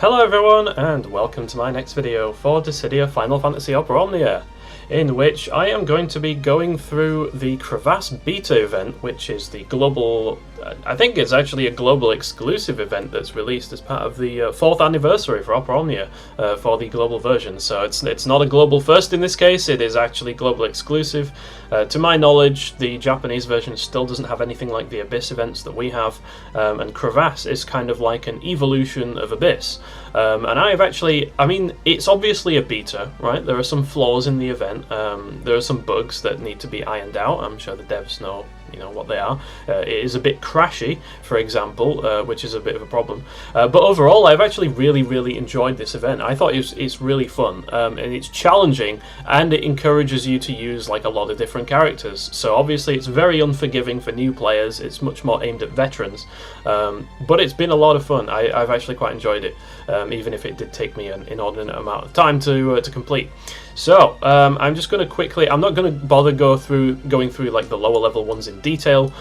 Hello everyone, and welcome to my next video for Dissidia Final Fantasy Opera Omnia, in which I am going to be going through the Crevasse beta event, which is the global, I think it's actually a global exclusive event that's released as part of the 4th anniversary for Opera Omnia for the global version. So it's not a global first in this case, it is actually global exclusive. To my knowledge, the Japanese version still doesn't have anything like the Abyss events that we have, and Crevasse is kind of like an evolution of Abyss. And I've actually, I mean, it's obviously a beta, right? There are some flaws in the event, there are some bugs that need to be ironed out. I'm sure the devs know, what they are. It is a bit crashy, for example, which is a bit of a problem. But overall, I've actually really enjoyed this event. I thought it's really fun, and it's challenging, and it encourages you to use like a lot of different characters. So obviously, it's very unforgiving for new players. It's much more aimed at veterans, but it's been a lot of fun. I've actually quite enjoyed it, even if it did take me an inordinate amount of time to complete. So I'm just going to quickly. I'm not going to bother going through like the lower level ones in detail.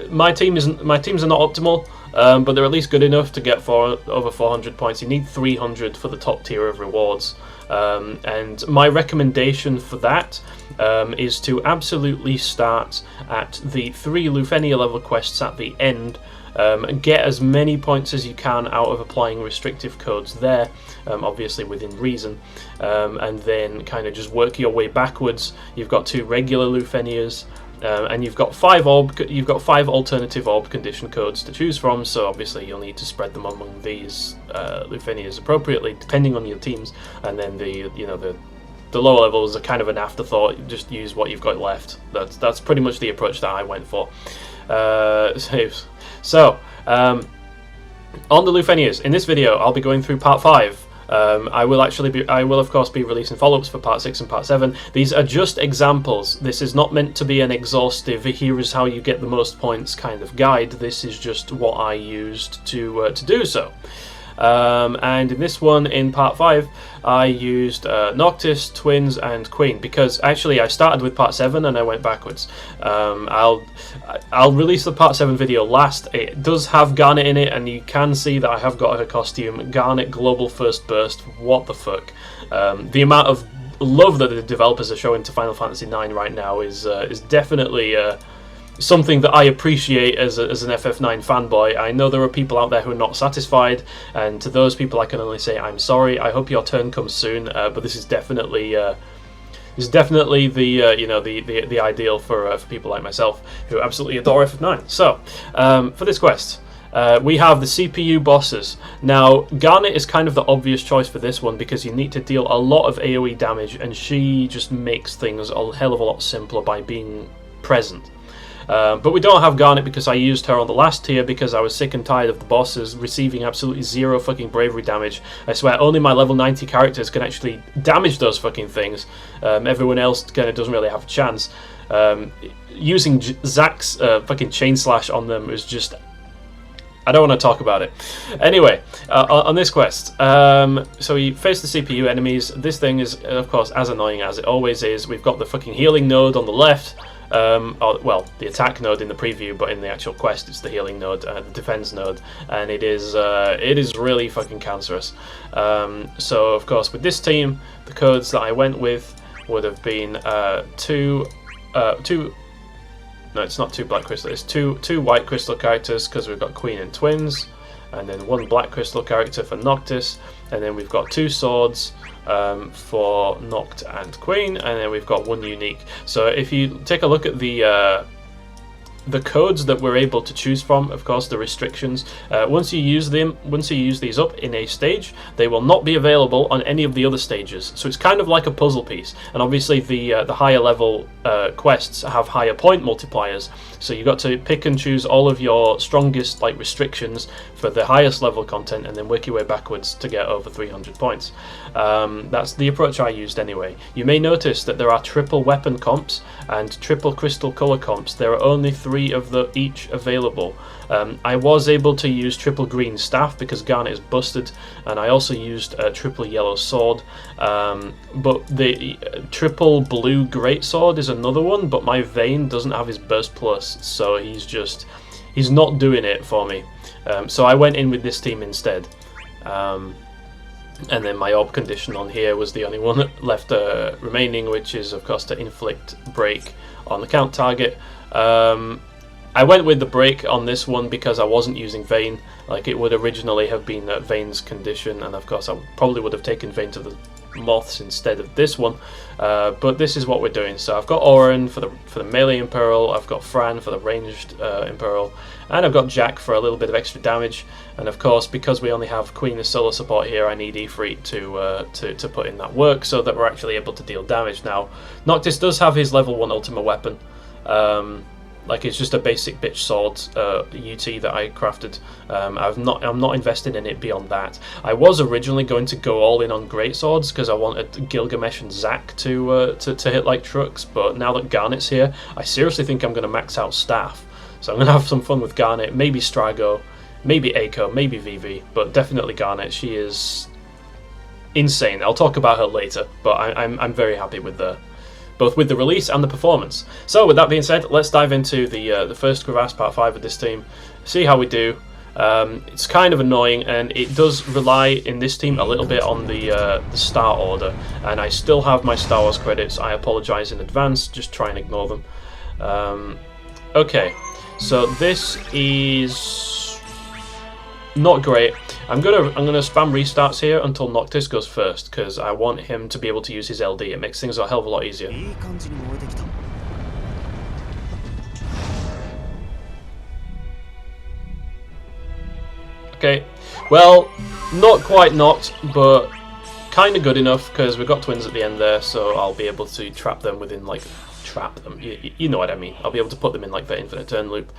My teams are not optimal, but they're at least good enough to get over 400 points. You need 300 for the top tier of rewards, and my recommendation for that is to absolutely start at the 3 Lufenia level quests at the end. Get as many points as you can out of applying restrictive codes there, obviously within reason, and then kind of just work your way backwards. You've got 2 regular Lufenias, and you've got 5 alternative orb condition codes to choose from. So obviously you'll need to spread them among these Lufenias appropriately, depending on your teams. And then the lower levels are kind of an afterthought. Just use what you've got left. That's pretty much the approach that I went for. So, on the Lufenias, in this video I'll be going through part 5. I will of course be releasing follow-ups for part 6 and part 7. These are just examples. This is not meant to be an exhaustive, here is how you get the most points kind of guide. This is just what I used to do so. And in this one, in part 5, I used Noctis, Twins, and Queen, because actually I started with part 7 and I went backwards. I'll release the part 7 video last. It does have Garnet in it, and you can see that I have got her costume. Garnet Global First Burst, what the fuck. The amount of love that the developers are showing to Final Fantasy IX right now is definitely something that I appreciate as an FF9 fanboy. I know there are people out there who are not satisfied, and to those people I can only say I'm sorry. I hope your turn comes soon, but this is definitely the ideal for people like myself who absolutely adore FF9. So for this quest, we have the CPU bosses. Now, Garnet is kind of the obvious choice for this one because you need to deal a lot of AoE damage, and she just makes things a hell of a lot simpler by being present. But we don't have Garnet because I used her on the last tier because I was sick and tired of the bosses receiving absolutely 0 fucking bravery damage. I swear, only my level 90 characters can actually damage those fucking things. Everyone else kind of doesn't really have a chance. Using Zack's fucking chain slash on them is just... I don't want to talk about it. Anyway, on this quest, so we face the CPU enemies. This thing is, of course, as annoying as it always is. We've got the fucking healing node on the left. Well, the attack node in the preview, but in the actual quest it's the healing node, the defense node, and it is really fucking cancerous. So of course with this team, the codes that I went with would have been no, it's not 2 black crystal, it's two white crystal characters because we've got Queen and Twins, and then 1 black crystal character for Noctis, and then we've got 2 swords for Noct and Queen, and then we've got 1 unique. So if you take a look at the codes that we're able to choose from, of course, the restrictions, once you use these up in a stage, they will not be available on any of the other stages. So it's kind of like a puzzle piece, and obviously the higher level quests have higher point multipliers. So you've got to pick and choose all of your strongest restrictions for the highest level content, and then work your way backwards to get over 300 points. That's the approach I used anyway. You may notice that there are triple weapon comps and triple crystal color comps. There are only 3 of each available. I was able to use triple green staff because Garnet is busted, and I also used a triple yellow sword, but the triple blue greatsword is another one, but my Vayne doesn't have his burst plus, so he's not doing it for me. So I went in with this team instead. And then my orb condition on here was the only one left remaining, which is of course to inflict break on the count target. I went with the break on this one because I wasn't using Vayne. Like, it would originally have been Vayne's condition, and of course I probably would have taken Vayne to the moths instead of this one. But this is what we're doing. So I've got Oren for the melee Imperil, I've got Fran for the ranged Imperil, and I've got Jack for a little bit of extra damage. And of course, because we only have Queen as solo support here, I need Ifrit to put in that work so that we're actually able to deal damage. Now, Noctis does have his level 1 ultimate weapon. Like, it's just a basic bitch sword UT that I crafted. I'm not investing in it beyond that. I was originally going to go all in on great swords because I wanted Gilgamesh and Zack to hit like trucks, but now that Garnet's here, I seriously think I'm going to max out staff. So I'm going to have some fun with Garnet, maybe Strago, maybe Aiko, maybe Vivi, but definitely Garnet. She is insane. I'll talk about her later, but I'm very happy with both with the release and the performance. So with that being said, let's dive into the first Crevasse Part 5 of this team, see how we do. It's kind of annoying, and it does rely in this team a little bit on the start order, and I still have my Star Wars credits. I apologise in advance, just try and ignore them. Okay, so this is not great. I'm gonna spam restarts here until Noctis goes first, because I want him to be able to use his LD. It makes things a hell of a lot easier. Okay, well, not quite knocked, but kind of good enough, because we've got twins at the end there, so I'll be able to trap them within, like, trap them, you know what I mean. I'll be able to put them in, like, the infinite turn loop.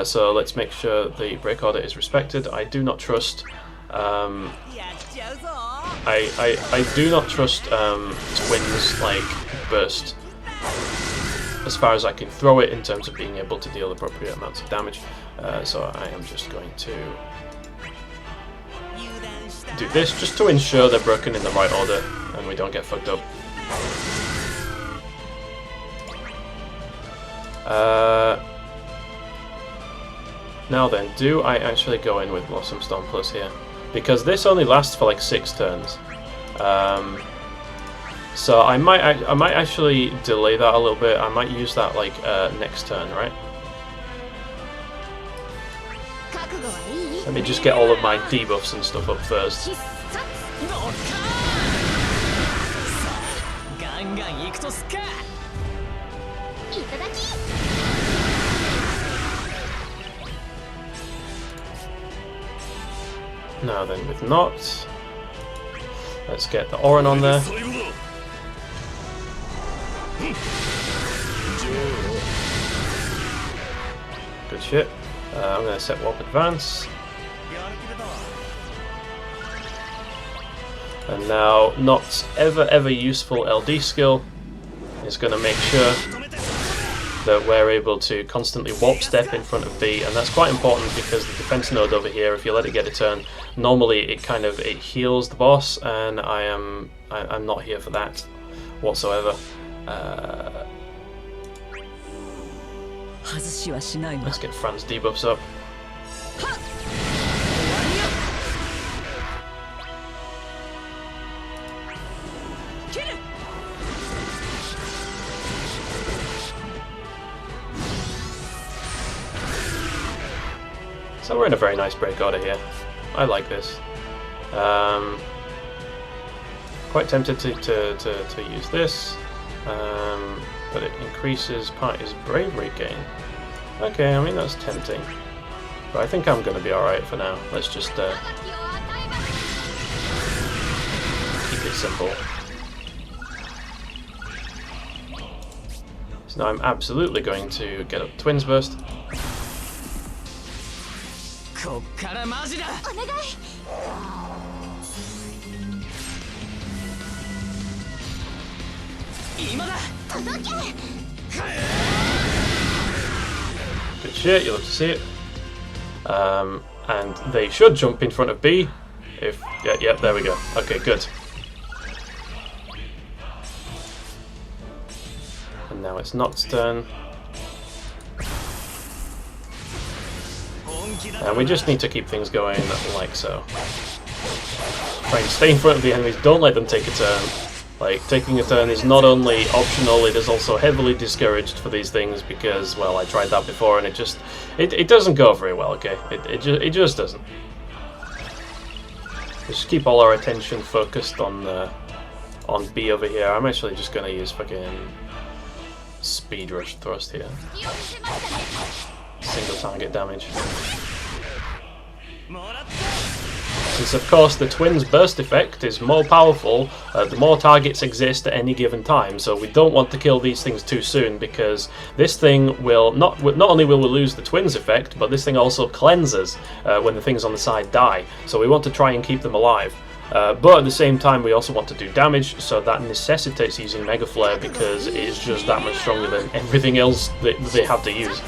So let's make sure the break order is respected. I do not trust I do not trust twins like burst as far as I can throw it in terms of being able to deal appropriate amounts of damage. So I am just going to do this just to ensure they're broken in the right order and we don't get fucked up. Now then, do I actually go in with Blossom Storm Plus here? Because this only lasts for like 6 turns. So I might actually delay that a little bit. I might use that like next turn, right? Let me just get all of my debuffs and stuff up first. Now then, with Noct, let's get the Oren on there. Good shit. I'm going to set Warp Advance. And now, Noct's ever useful LD skill is going to make sure that we're able to constantly warp step in front of B, and that's quite important because the defense node over here, if you let it get a turn, normally it heals the boss, and I'm not here for that whatsoever. Let's get Fran's debuffs up. So we're in a very nice break order here. I like this. Quite tempted to use this, but it increases party's bravery gain. Okay, I mean that's tempting, but I think I'm going to be alright for now. Let's just keep it simple. So now I'm absolutely going to get up Twins Burst. Good shit, you love to see it. And they should jump in front of B. If yeah, there we go. Okay, good. And now it's Noct's turn. And we just need to keep things going like so. Try and stay in front of the enemies, don't let them take a turn. Like, taking a turn is not only optional, it is also heavily discouraged for these things because, well, I tried that before and it doesn't go very well, okay? It just doesn't. Just keep all our attention focused on B over here. I'm actually just gonna use fucking speed rush thrust here. Single target damage. Since of course the twins burst effect is more powerful the more targets exist at any given time, so we don't want to kill these things too soon because this thing will not only will we lose the twins effect, but this thing also cleanses when the things on the side die, so we want to try and keep them alive. But at the same time we also want to do damage, so that necessitates using Mega Flare because it is just that much stronger than everything else that they have to use.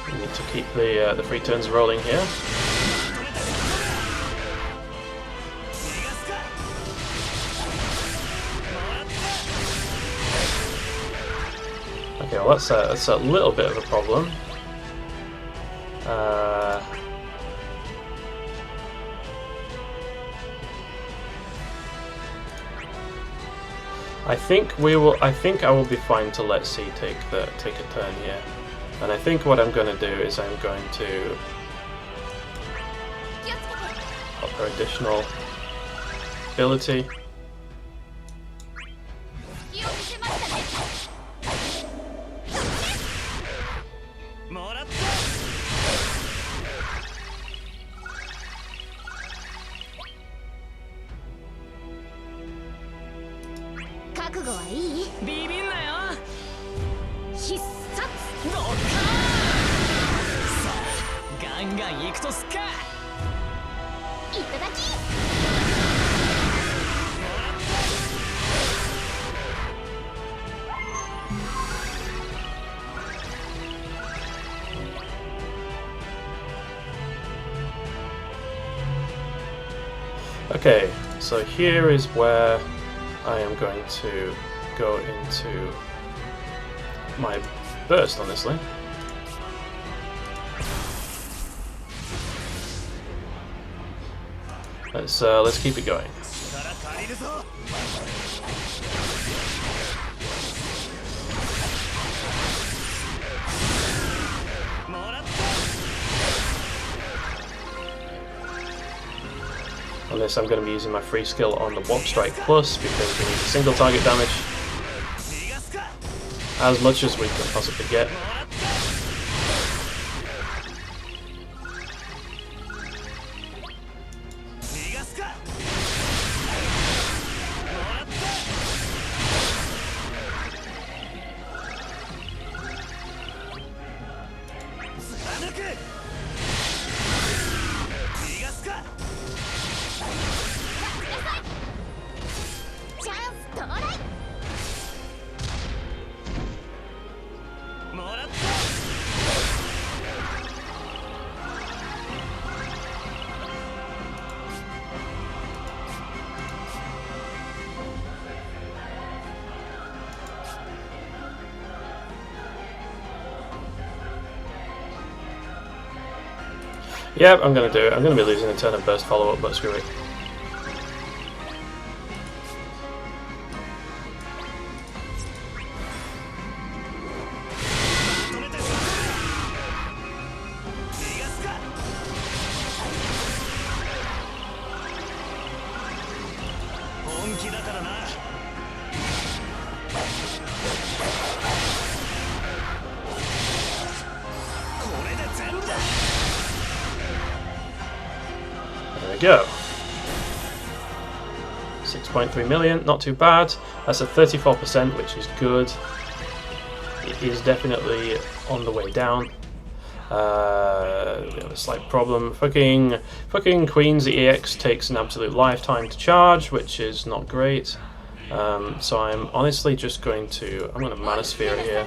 We need to keep the free turns rolling here. Okay, well that's a little bit of a problem. I think I will be fine to let C take a turn here. And I think what I'm going to do is I'm going to up her additional ability. Okay, so here is where I am going to go into my burst on this thing. Let's keep it going. On this I'm going to be using my free skill on the Warp Strike Plus because we need single target damage as much as we can possibly get. Yep, I'm going to do it. I'm going to be losing a turn of burst follow-up, but screw it. Go. 6.3 million, not too bad. That's a 34%, which is good. It is definitely on the way down. We have a slight problem. Fucking Queen's EX takes an absolute lifetime to charge, which is not great. So I'm honestly just going to Mana Sphere here.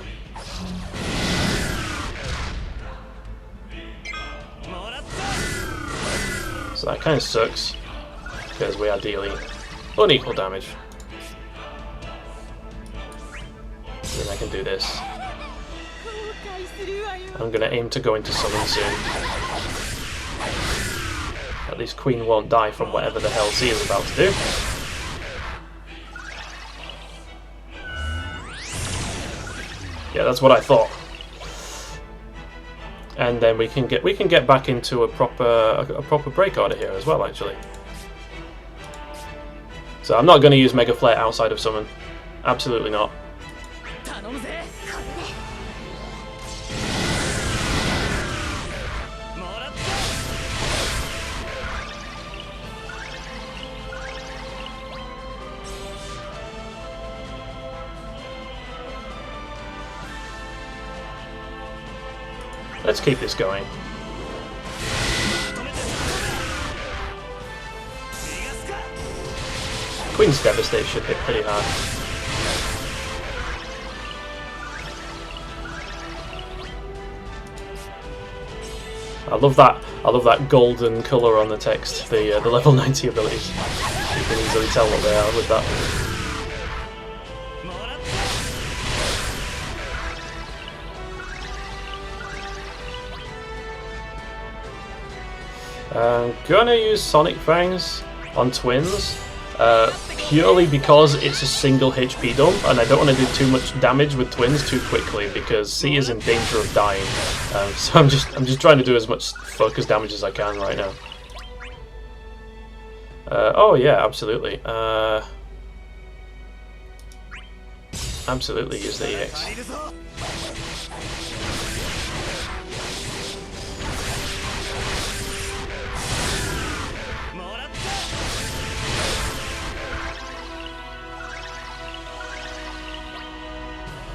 So that kind of sucks, because we are dealing unequal damage. Then I can do this. I'm going to aim to go into summon soon. At least Queen won't die from whatever the hell Z is about to do. Yeah, that's what I thought. And then we can get back into a proper break order here as well, actually. So I'm not going to use Mega Flare outside of summon. Absolutely not. Let's keep this going. Queen's Devastate should hit pretty hard. I love that golden colour on the text, the level 90 abilities. You can easily tell what they are with that. I'm gonna use Sonic Fangs on Twins, purely because it's a single HP dump, and I don't want to do too much damage with Twins too quickly because C is in danger of dying. So I'm just trying to do as much focus damage as I can right now. Oh yeah, absolutely. Absolutely use the EX.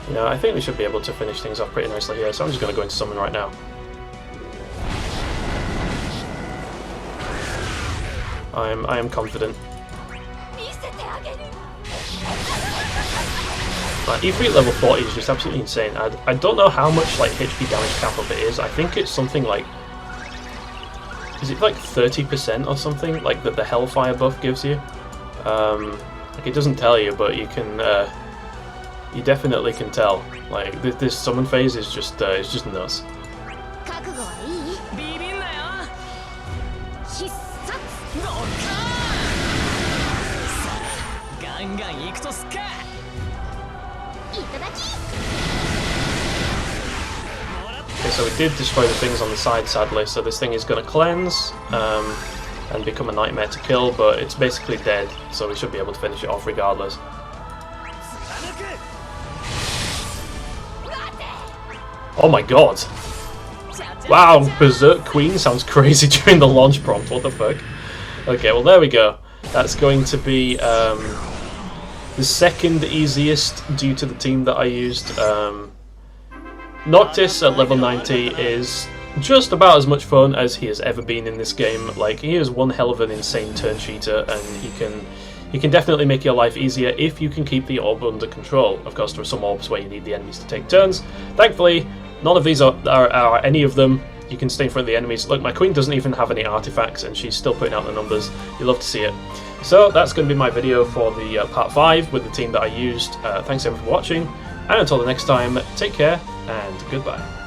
You know, I think we should be able to finish things off pretty nicely here, so I'm just going to go into summon right now. I am confident. E3 at level 40 is just absolutely insane. I don't know how much like HP damage cap up it is. I think it's something like... Is it like 30% or something? Like that the Hellfire buff gives you? Like it doesn't tell you, but you can... you definitely can tell. Like this summon phase is just nuts. Okay, so we did destroy the things on the side, sadly. So this thing is going to cleanse and become a nightmare to kill, but it's basically dead. So we should be able to finish it off regardless. Oh my god! Wow, Berserk Queen sounds crazy during the launch prompt, what the fuck? Okay, well there we go. That's going to be the second easiest due to the team that I used. Noctis at level 90 is just about as much fun as he has ever been in this game. Like, he is one hell of an insane turn cheater, and he can definitely make your life easier if you can keep the orb under control. Of course, there are some orbs where you need the enemies to take turns. Thankfully, none of these are any of them. You can stay in front of the enemies. Look, my queen doesn't even have any artifacts, and she's still putting out the numbers. You love to see it. So that's going to be my video for the part 5 with the team that I used. Thanks everyone for watching, and until the next time, take care and goodbye.